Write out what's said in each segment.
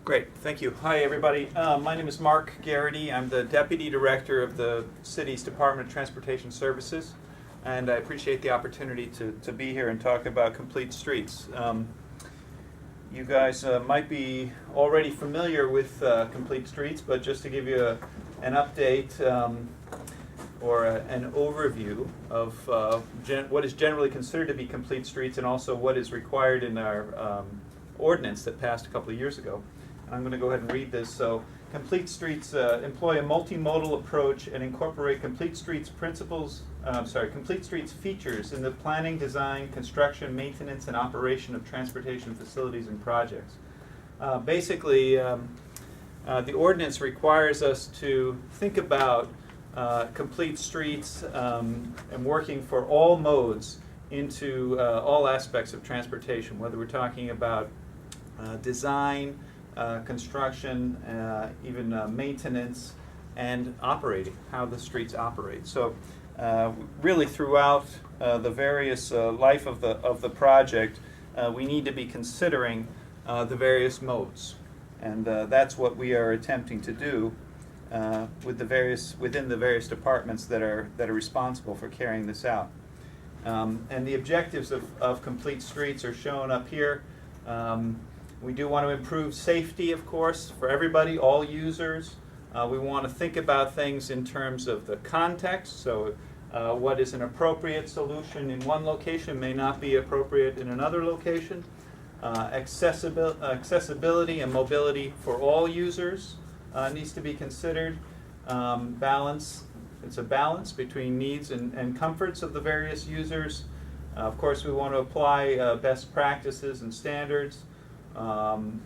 Great, thank you. Hi, everybody. My name is Mark Garrity. I'm the Deputy Director of the city's Department of Transportation Services, and I appreciate the opportunity to be here and talk about complete streets. You guys might be already familiar with complete streets, but just to give you an update or an overview of what is generally considered to be complete streets and also what is required in our ordinance that passed a couple of years ago. I'm going to go ahead and read this. So, complete streets employ a multimodal approach and incorporate complete streets complete streets features in the planning, design, construction, maintenance, and operation of transportation facilities and projects. Basically, the ordinance requires us to think about complete streets and working for all modes into all aspects of transportation, whether we're talking about design, construction, even maintenance, and operating, how the streets operate. So really throughout the various life of the project, we need to be considering the various modes. And that's what we are attempting to do within the various departments that are responsible for carrying this out. And the objectives of complete streets are shown up here. We do want to improve safety, of course, for everybody, all users. We want to think about things in terms of the context. So what is an appropriate solution in one location may not be appropriate in another location. Accessibility and mobility for all users needs to be considered. Balance. It's a balance between needs and comforts of the various users. Of course, we want to apply best practices and standards.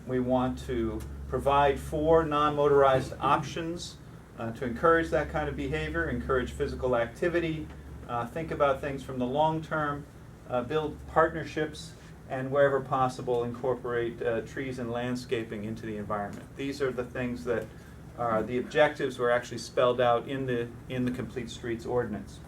We want to provide for non-motorized options to encourage that kind of behavior, encourage physical activity, think about things from the long term, build partnerships, and wherever possible incorporate trees and landscaping into the environment. These are the things that are the objectives were actually spelled out in the Complete Streets Ordinance.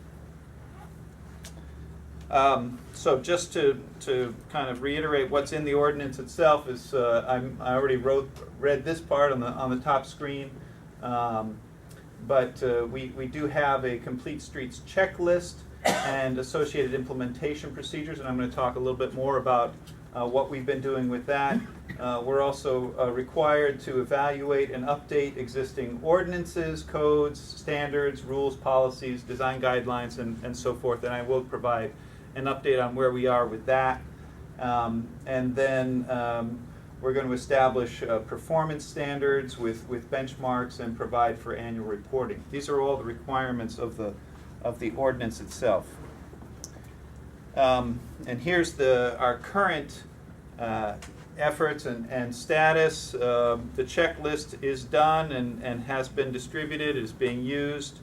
So just to kind of reiterate what's in the ordinance itself is I already read this part on the top screen, but we do have a complete streets checklist and associated implementation procedures, and I'm going to talk a little bit more about what we've been doing with that. We're also required to evaluate and update existing ordinances, codes, standards, rules, policies, design guidelines, and so forth, and I will provide an update on where we are with that. And then we're going to establish performance standards with benchmarks and provide for annual reporting. These are all the requirements of the ordinance itself. And here's our current efforts and status. The checklist is done and has been distributed, is being used.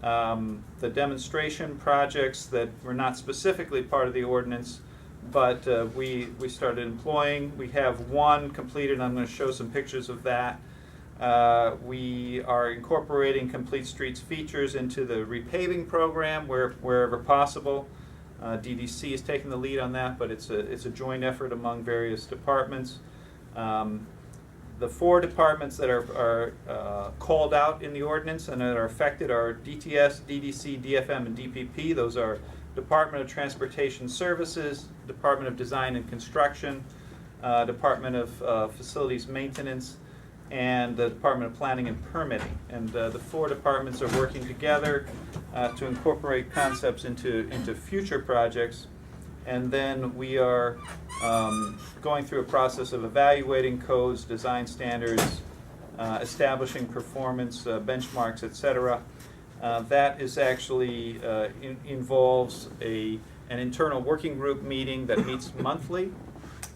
The demonstration projects that were not specifically part of the ordinance, but we started employing. We have one completed, and I'm going to show some pictures of that. We are incorporating complete streets features into the repaving program wherever possible. DDC is taking the lead on that, but it's a joint effort among various departments. The four departments that are called out in the ordinance and that are affected are DTS, DDC, DFM, and DPP. Those are Department of Transportation Services, Department of Design and Construction, Department of Facilities Maintenance, and the Department of Planning and Permitting. And the four departments are working together to incorporate concepts into future projects. And then we are going through a process of evaluating codes, design standards, establishing performance benchmarks, etc. That is actually involves an internal working group meeting that meets monthly,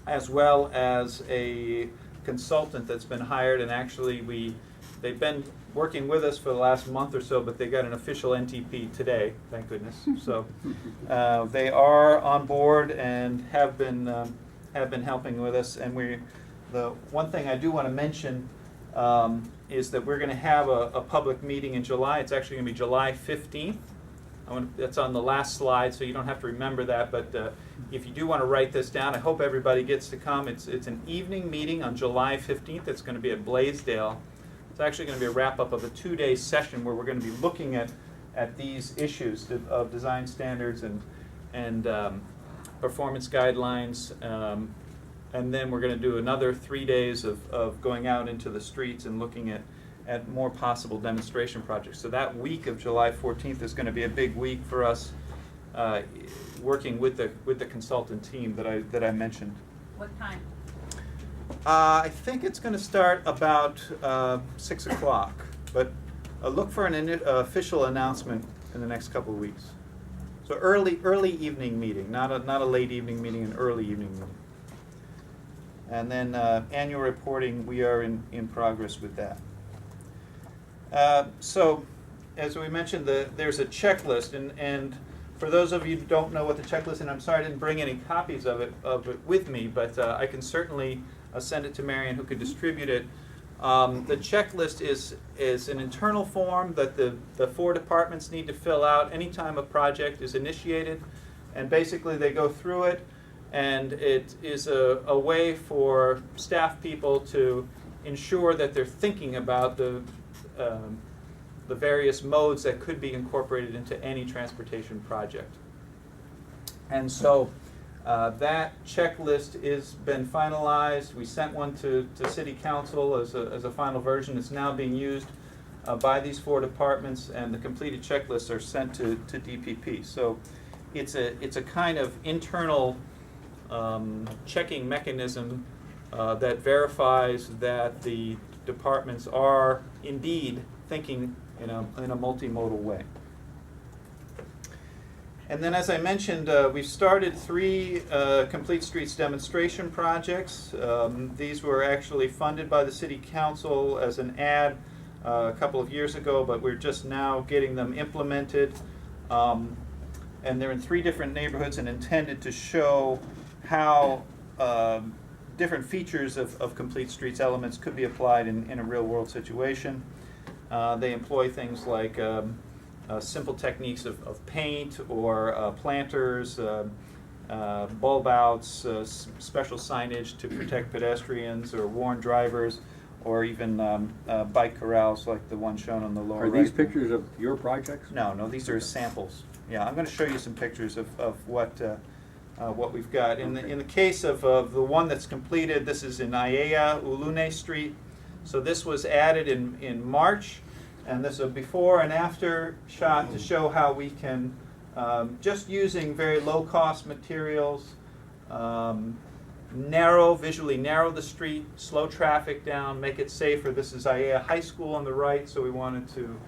as well as a consultant that's been hired. And actually they've been working with us for the last month or so, but they got an official NTP today, thank goodness. So they are on board and have been helping with us. And the one thing I do want to mention is that we're going to have a public meeting in July. It's actually going to be July 15th. That's on the last slide, so you don't have to remember that, but if you do want to write this down, I hope everybody gets to come. It's an evening meeting on July 15th. It's going to be at Blaisdell. It's actually going to be a wrap-up of a 2-day session where we're going to be looking at these issues of design standards and performance guidelines. And then we're going to do another 3 days of going out into the streets and looking at more possible demonstration projects. So that week of July 14th is going to be a big week for us, working with the consultant team that I mentioned. What time? I think it's going to start about 6 o'clock, but look for an official announcement in the next couple of weeks. So early evening meeting, not a late evening meeting, an early evening meeting. And then annual reporting, we are in progress with that. So, as we mentioned, there's a checklist, and for those of you who don't know what the checklist is, and I'm sorry I didn't bring any copies of it with me, but I can certainly send it to Marion, who could distribute it. The checklist is an internal form that the 4 departments need to fill out anytime a project is initiated, and basically they go through it. And it is a way for staff people to ensure that they're thinking about the various modes that could be incorporated into any transportation project. And so that checklist has been finalized. We sent one to City Council as a final version. It's now being used by these 4 departments, and the completed checklists are sent to DPP. So it's a kind of internal checking mechanism that verifies that the departments are indeed thinking in a multimodal way. And then, as I mentioned, we've started 3 Complete Streets demonstration projects. These were actually funded by the City Council as an ad a couple of years ago, but we're just now getting them implemented. And they're in 3 different neighborhoods and intended to show how different features of Complete Streets elements could be applied in a real-world situation. They employ things like simple techniques of paint or planters, bulb outs, special signage to protect pedestrians or warn drivers, or even bike corrals like the one shown on the lower right. Are these pictures of your projects? No, these are samples. Yeah, I'm going to show you some pictures of what we've got. In the case of the one that's completed, this is in Alea, Ulune Street. So this was added in March, and this is a before and after shot to show how we can, just using very low-cost materials, visually narrow the street, slow traffic down, make it safer. This is Alea High School on the right, so we wanted to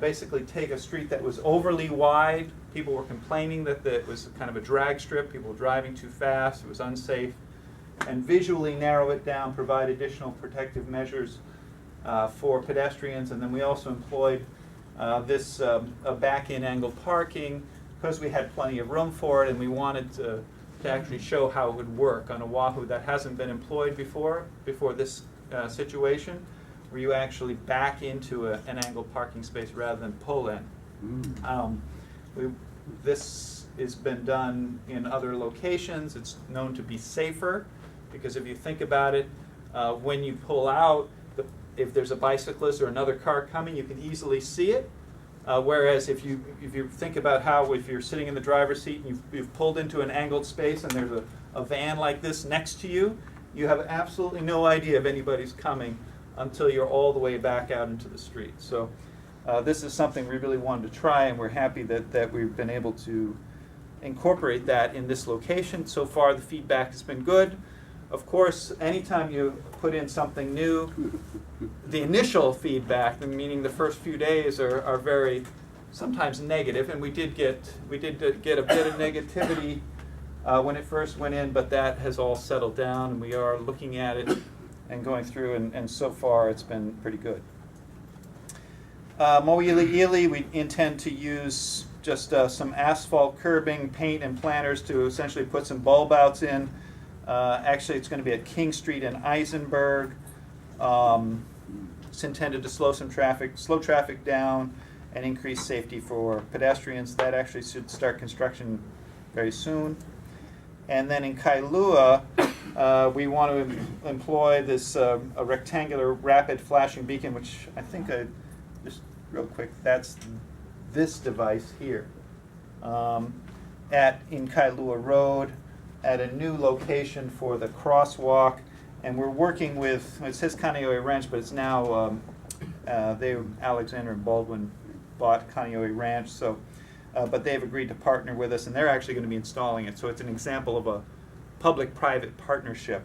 basically take a street that was overly wide. People were complaining that it was kind of a drag strip, people were driving too fast, it was unsafe, and visually narrow it down, provide additional protective measures for pedestrians. And then we also employed this back-in angle parking because we had plenty of room for it, and we wanted to actually show how it would work on Oahu. That hasn't been employed before this situation, where you actually back into an angled parking space rather than pull in. This has been done in other locations. It's known to be safer because if you think about it, when you pull out, if there's a bicyclist or another car coming, you can easily see it. Whereas if you think about how if you're sitting in the driver's seat and you've pulled into an angled space and there's a van like this next to you, you have absolutely no idea if anybody's coming until you're all the way back out into the street. So this is something we really wanted to try, and we're happy that we've been able to incorporate that in this location. So far the feedback has been good. Of course, anytime you put in something new, the initial feedback, meaning the first few days, are very sometimes negative, and we did get a bit of negativity when it first went in, but that has all settled down, and we are looking at it and going through, and so far it's been pretty good. Mo'iliili, we intend to use just some asphalt curbing, paint, and planters to essentially put some bulb outs in. Actually, it's going to be at King Street in Eisenberg. It's intended to slow traffic down and increase safety for pedestrians. That actually should start construction very soon. And then in Kailua, we want to employ this a rectangular rapid flashing beacon, which I think just real quick, that's this device here, in Kailua Road, at a new location for the crosswalk. And we're working with, it says Kaneohe Ranch, but it's now, Alexander and Baldwin bought Kaneohe Ranch, so, but they've agreed to partner with us, and they're actually going to be installing it. So it's an example of a public-private partnership.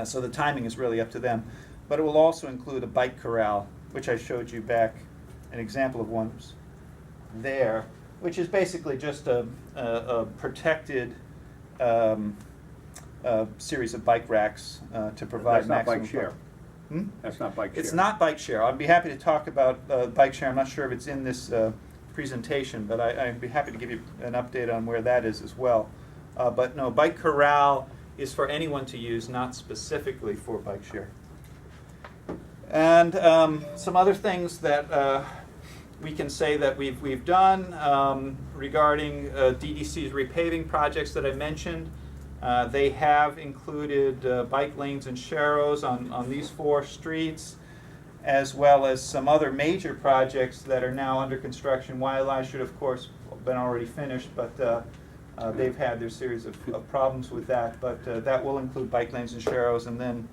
So the timing is really up to them. But it will also include a bike corral, which I showed you back, an example of one there, which is basically just a protected series of bike racks to provide That's not maximum. bike share. Hmm? That's not bike share. It's not bike share. I'd be happy to talk about bike share. I'm not sure if it's in this presentation, but I'd be happy to give you an update on where that is as well. But no, bike corral is for anyone to use, not specifically for bike share. And some other things that we can say that we've done regarding DDC's repaving projects that I mentioned. They have included bike lanes and sharrows on these 4 streets, as well as some other major projects that are now under construction. YLI should, of course, been already finished, but they've had their series of problems with that. But that will include bike lanes and sharrows, and then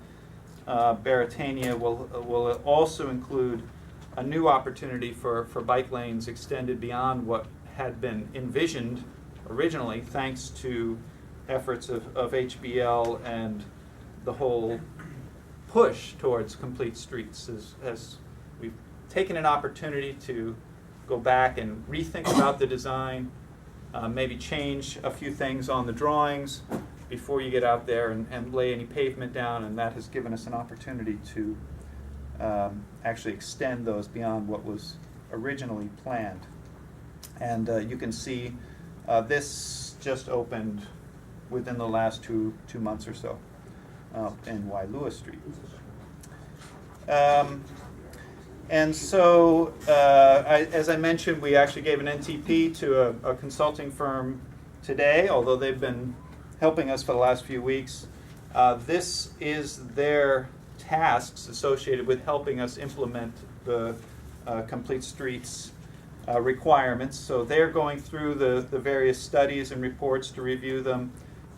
Baratania will also include a new opportunity for bike lanes extended beyond what had been envisioned originally, thanks to efforts of HBL and the whole push towards complete streets. As we've taken an opportunity to go back and rethink about the design, maybe change a few things on the drawings before you get out there and lay any pavement down, and that has given us an opportunity to actually extend those beyond what was originally planned. And you can see this just opened within the last two months or so in Wailua Street. And so, as I mentioned, we actually gave an NTP to a consulting firm today, although they've been helping us for the last few weeks. This is their tasks associated with helping us implement the Complete Streets requirements. So they're going through the various studies and reports to review them.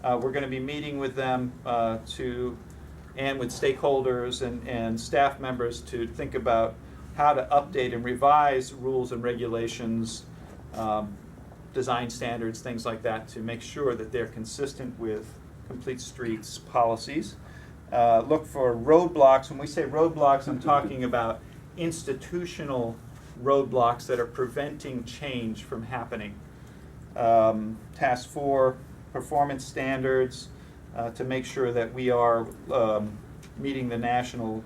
We're going to be meeting with them and with stakeholders and staff members to think about how to update and revise rules and regulations, design standards, things like that, to make sure that they're consistent with Complete Streets policies. Look for roadblocks. When we say roadblocks, I'm talking about institutional roadblocks that are preventing change from happening. Task 4, performance standards, to make sure that we are meeting the national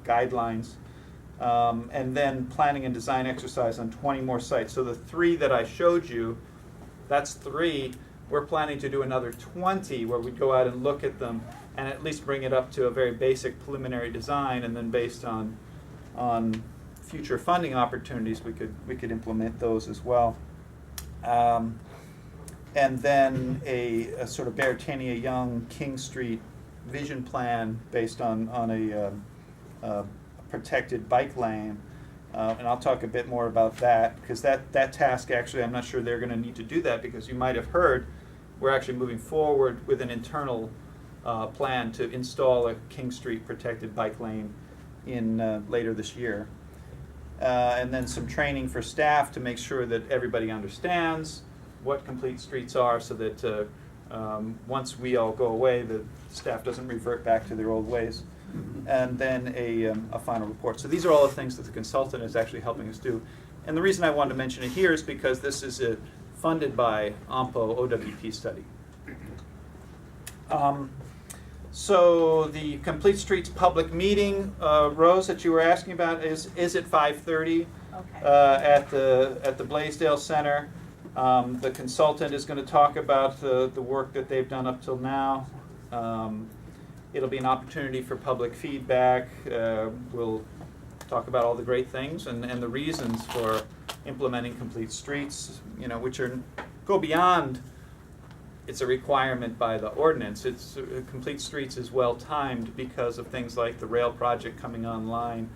guidelines. And then planning and design exercise on 20 more sites. So the 3 that I showed you, that's 3. We're planning to do another 20 where we go out and look at them and at least bring it up to a very basic preliminary design, and then based on future funding opportunities, we could implement those as well. And then a sort of Baratania Young King Street vision plan based on a protected bike lane. And I'll talk a bit more about that, because that task, actually, I'm not sure they're going to need to do that, because you might have heard we're actually moving forward with an internal plan to install a King Street protected bike lane in later this year. And then some training for staff to make sure that everybody understands what Complete Streets are, so that once we all go away, the staff doesn't revert back to their old ways. And then a final report. So these are all the things that the consultant is actually helping us do. And the reason I wanted to mention it here is because this is funded by OahuMPO OWP study. So the Complete Streets public meeting, Rose, that you were asking about, is at 5:30 at the Blaisdell Center. The consultant is going to talk about the work that they've done up till now. It'll be an opportunity for public feedback. We'll talk about all the great things and the reasons for implementing complete streets, which go beyond. It's a requirement by the ordinance. It's complete streets is well timed because of things like the rail project coming online,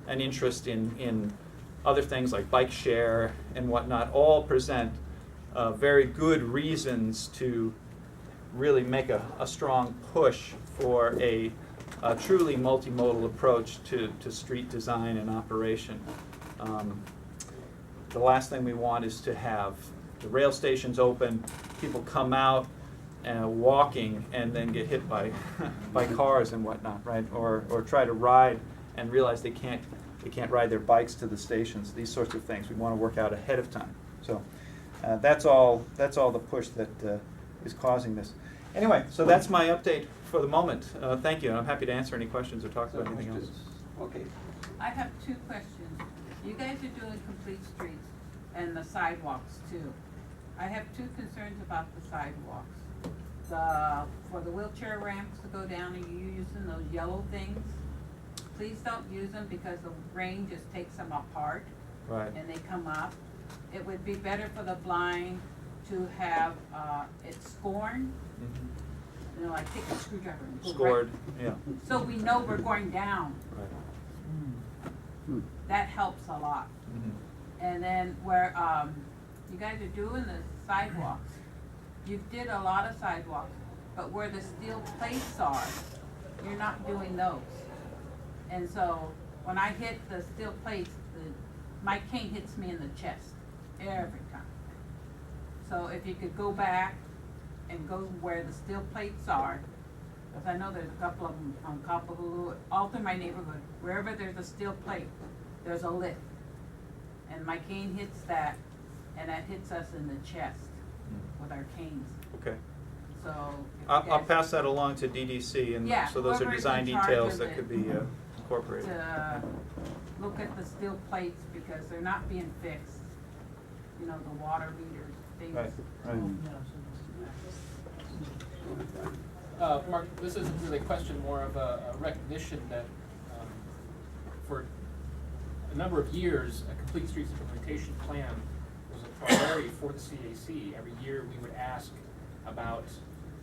and interest in other things like bike share and whatnot. All present very good reasons to really make a strong push for a truly multimodal approach to street design and operation. The last thing we want is to have the rail stations open, people come out walking and then get hit by by cars and whatnot, right? Or try to ride and realize they can't ride their bikes to the stations. These sorts of things we want to work out ahead of time. So that's all the push that is causing this. Anyway, so that's my update for the moment. Thank you, and I'm happy to answer any questions or talk about anything else. Okay. I have two questions. You guys are doing complete streets and the sidewalks too. I have two concerns about the sidewalks. For the wheelchair ramps to go down, are you using those yellow things? Please don't use them because the rain just takes them apart. Right. And they come up. It would be better for the blind to have it scored. Mm-hmm. Like take a screwdriver and go Scored, right. yeah. So we know we're going down. Right. That helps a lot. Mm-hmm. And then where you guys are doing the sidewalks, you did a lot of sidewalks, but where the steel plates are, you're not doing those. And so when I hit the steel plates, my cane hits me in the chest every time. So if you could go back and go where the steel plates are, because I know there's a couple of them on Kapahulu, all through my neighborhood, wherever there's a steel plate, there's a lift. And my cane hits that, and that hits us in the chest with our canes. Okay. So if you I'll guys pass that along to DDC, and Yeah, so those are whoever's design in charge details of that it. could be incorporated. to look at the steel plates because they're not being fixed. The water meters, things. Right, right. Mark, this isn't really a question, more of a recognition that for a number of years, a complete streets implementation plan was a priority for the CAC. Every year we would ask about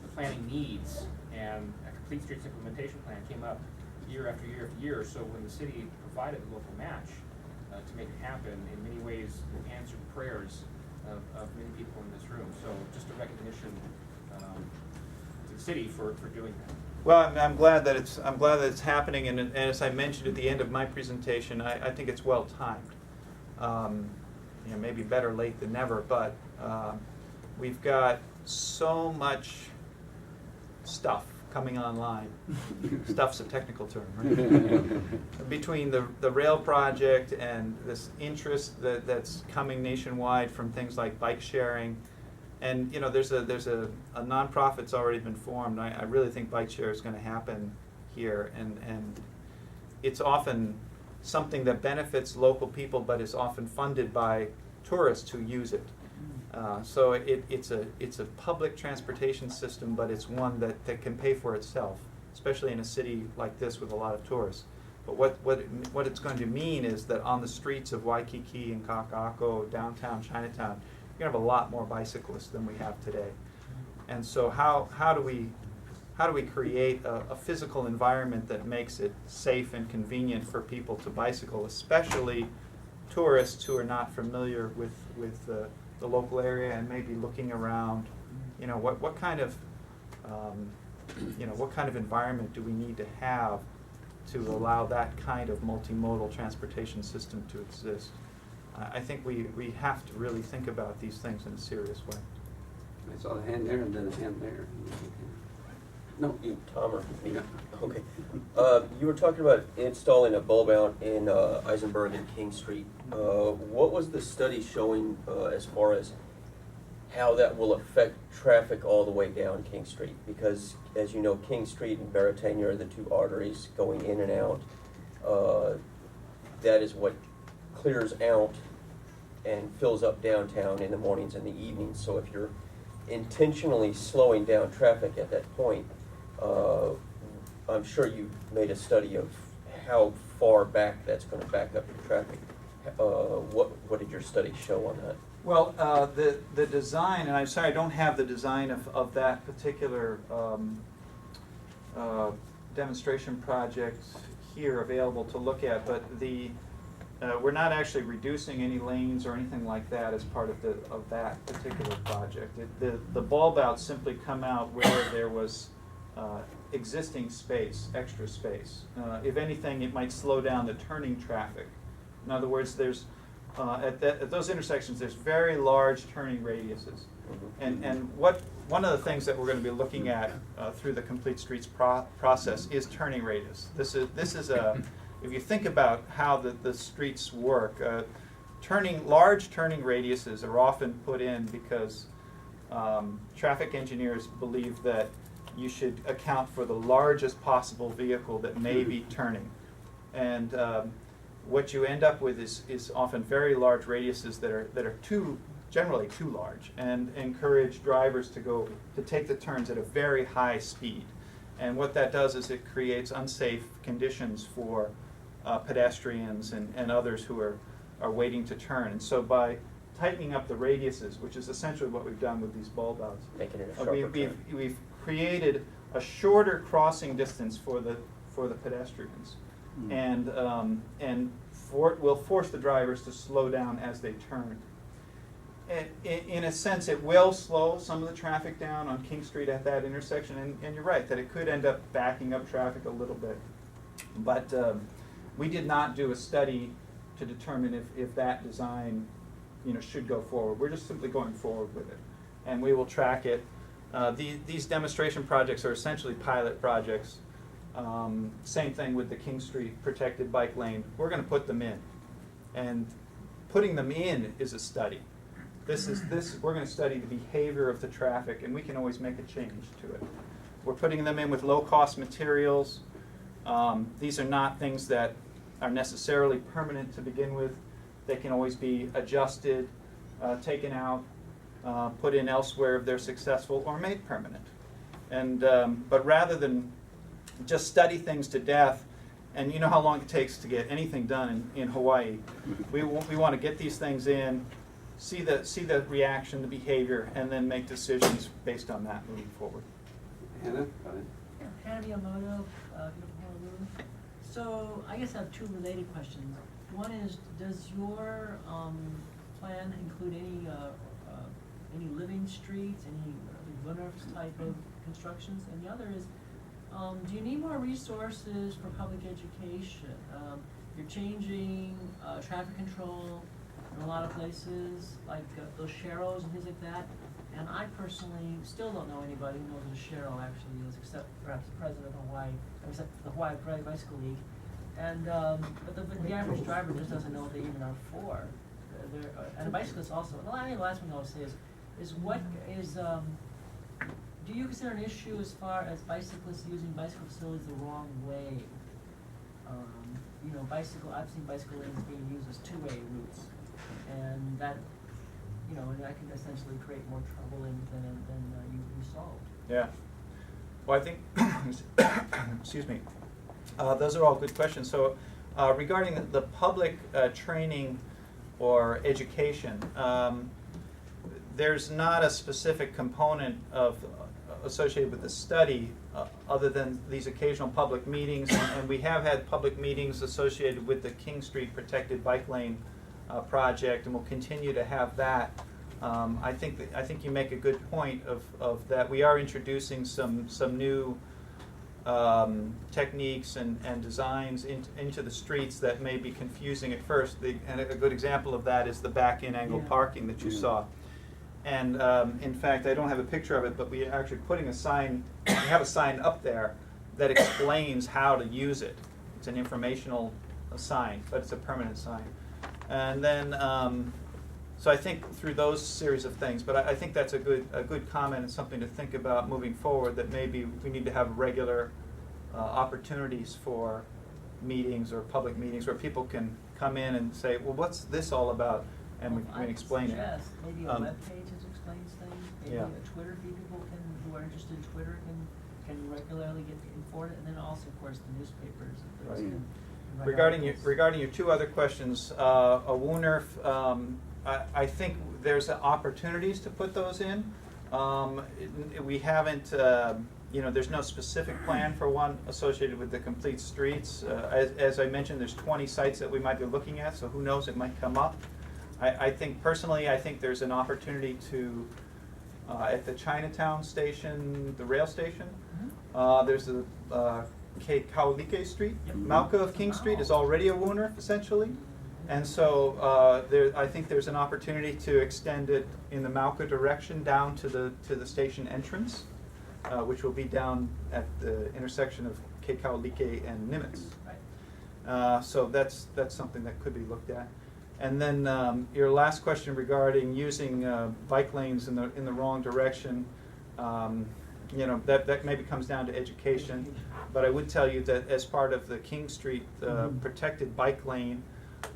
the planning needs, and a complete streets implementation plan came up year after year after year. So when the city provided the local match to make it happen, in many ways it answered prayers of many people in this room. So just a recognition to the city for doing that. Well, I'm glad that it's happening, and as I mentioned at the end of my presentation, I think it's well timed. Maybe better late than never, but we've got so much stuff coming online. Stuff's a technical term, right? Between the rail project and this interest that's coming nationwide from things like bike sharing. And there's a nonprofit's already been formed. I really think bike share is going to happen here, and it's often something that benefits local people, but is often funded by tourists who use it. So it's a public transportation system, but it's one that can pay for itself, especially in a city like this with a lot of tourists. But what it's going to mean is that on the streets of Waikiki and Kaka'ako, downtown Chinatown, you're going to have a lot more bicyclists than we have today. And so how do we create a physical environment that makes it safe and convenient for people to bicycle, especially tourists who are not familiar with the local area and maybe looking around? What kind of environment do we need to have to allow that kind of multimodal transportation system to exist? I think we have to really think about these things in a serious way. I saw a hand there and then a hand there. No, you. Tom or me? Yeah. Okay. You were talking about installing a bulb out in Eisenberg and King Street. What was the study showing as far as how that will affect traffic all the way down King Street? Because, as you know, King Street and Baratania are the two arteries going in and out. That is what clears out and fills up downtown in the mornings and the evenings. So if you're intentionally slowing down traffic at that point, I'm sure you made a study of how far back that's gonna back up your traffic. What did your study show on that? Well, the design, and I'm sorry, I don't have the design of that particular demonstration project here available to look at, but we're not actually reducing any lanes or anything like that as part of that particular project. The bulb outs simply come out where there was existing space, extra space. If anything, it might slow down the turning traffic. In other words, there's at those intersections, there's very large turning radiuses. And one of the things that we're going to be looking at through the Complete Streets process is turning radius. This is if you think about how the streets work, large turning radiuses are often put in because traffic engineers believe that you should account for the largest possible vehicle that may be turning. And what you end up with is often very large radiuses that are generally too large, and encourage drivers to take the turns at a very high speed. And what that does is it creates unsafe conditions for pedestrians and others who are waiting to turn. And so by tightening up the radiuses, which is essentially what we've done with these bulb outs, Making it a sharper turn. we've created a shorter crossing distance for the pedestrians, and will force the drivers to slow down as they turn. In a sense, it will slow some of the traffic down on King Street at that intersection, and you're right that it could end up backing up traffic a little bit. But we did not do a study to determine if that design, should go forward. We're just simply going forward with it, and we will track it. These demonstration projects are essentially pilot projects. Same thing with the King Street protected bike lane. We're going to put them in, and putting them in is a study. We're going to study the behavior of the traffic, and we can always make a change to it. We're putting them in with low-cost materials. These are not things that are necessarily permanent to begin with. They can always be adjusted, taken out, put in elsewhere if they're successful, or made permanent. And but rather than just study things to death, and you know how long it takes to get anything done in Hawaii, we want to get these things in, see the reaction, the behavior, and then make decisions based on that moving forward. Hannah, go ahead. Yeah, Hannah Miyamoto, Honolulu. So I guess I have two related questions. One is, does your plan include any living streets, any Untitled type of constructions? And the other is, do you need more resources for public education? You're changing traffic control in a lot of places, like those sharrows and things like that. And I personally still don't know anybody who knows what a sharrow actually is, except perhaps the president of Hawaii, except the Hawaii Bicycle League. And but the average driver just doesn't know what they even are for. And a bicyclist also. And the last thing I'll say is what is do you consider an issue as far as bicyclists using bicycle facilities the wrong way? I've seen bicycle lanes being used as two-way routes, and that, that can essentially create more trouble than you solve. Yeah. Well, I think, excuse me, those are all good questions. So regarding the public training or education, there's not a specific component associated with the study other than these occasional public meetings, and we have had public meetings associated with the King Street Protected Bike Lane project, and we'll continue to have that. I think you make a good point of that. We are introducing some new techniques and designs into the streets that may be confusing at first. And a good example of that is the back-in angle parking that you saw. And in fact, I don't have a picture of it, but we are actually putting a sign. We have a sign up there that explains how to use it. It's an informational sign, but it's a permanent sign. And then, so I think through those series of things, but I think that's a good comment and something to think about moving forward, that maybe we need to have regular opportunities for meetings or public meetings where people can come in and say, well, what's this all about? And we can explain it. Maybe a web page that explains things. Maybe Yeah. a Twitter feed, people who are interested in Twitter can regularly get informed, and then also, of course, the newspapers. If those Right. can Regarding your two other questions, a WUNERF, I think there's opportunities to put those in. We haven't, there's no specific plan for one associated with the complete streets. As I mentioned, there's 20 sites that we might be looking at, so who knows, it might come up. I think personally, I think there's an opportunity to, at the Chinatown station, the rail station, there's a Kailua Street. Yep. Mauka of King Street is already a WUNERF essentially. And so I think there's an opportunity to extend it in the Mauka direction down to the station entrance, which will be down at the intersection of Kailua and Nimitz. Right. So that's something that could be looked at. And then your last question regarding using bike lanes in the wrong direction, that maybe comes down to education. But I would tell you that as part of the King Street protected bike lane,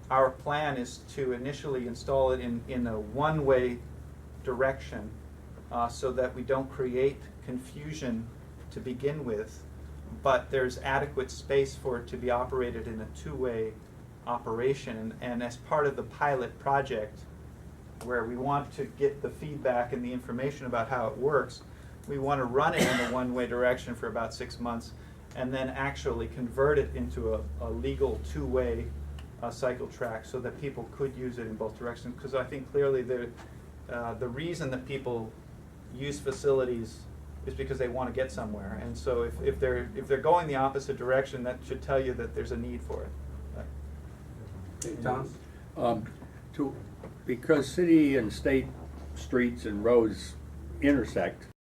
our plan is to initially install it in a one-way direction so that we don't create confusion to begin with, but there's adequate space for it to be operated in a two-way operation. And as part of the pilot project, where we want to get the feedback and the information about how it works, we want to run it in a one-way direction for about 6 months and then actually convert it into a legal two-way cycle track so that people could use it in both directions. Because I think clearly the reason that people use facilities is because they want to get somewhere. And so if they're going the opposite direction, that should tell you that there's a need for it. Okay, Tom? Because city and state streets and roads intersect,